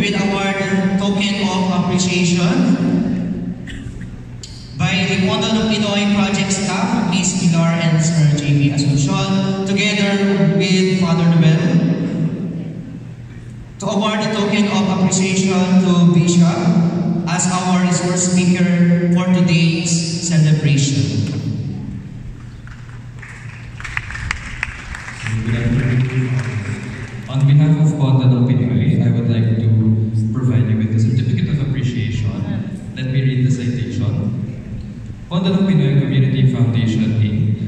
will award a token of appreciation by the Pondo ng Pinoy project staff, Ms. Pilar and Sir J.B. Asuncion, together with Father Noel, to award the token of appreciation to Bishop as our resource speaker for today's celebration. Good afternoon. On behalf of Pondo ng Pinoy, I would like to provide you with a certificate of appreciation. Let me read the citation. Pondo ng Pinoy Community Foundation Inc.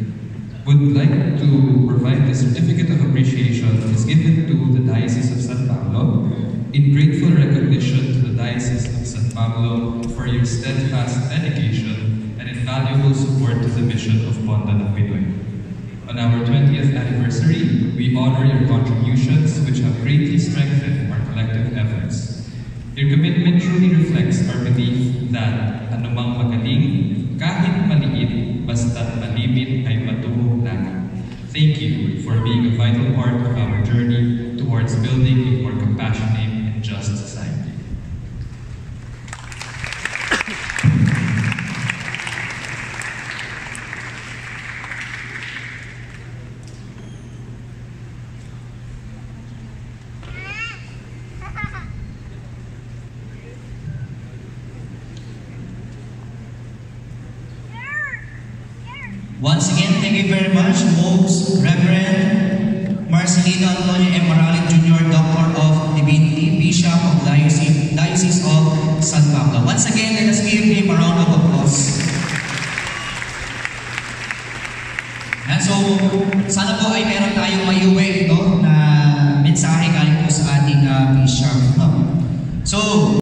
would like to provide the certificate of appreciation is given to the Diocese of San Pablo in grateful recognition to the Diocese of San Pablo for your steadfast dedication and invaluable support to the mission of Pondo ng Pinoy. On our 20th anniversary, we honor your contributions which have greatly strengthened our collective efforts. Your commitment truly reflects our belief that anumang magaling, kahit maliit, basta't malimit ay matulong lang. Thank you for being a vital part of our journey towards building a more compassionate and just society. Once again, thank you very much, Most Reverend Marcelino Antonio M. Morales Jr., Doctor of Divinity, Bishop of Diocese of San Pablo. Once again, let us give him a round of applause. And so, sana po ay meron tayong maiuwi, no, na mensahe galing po sa ating Bishop. So,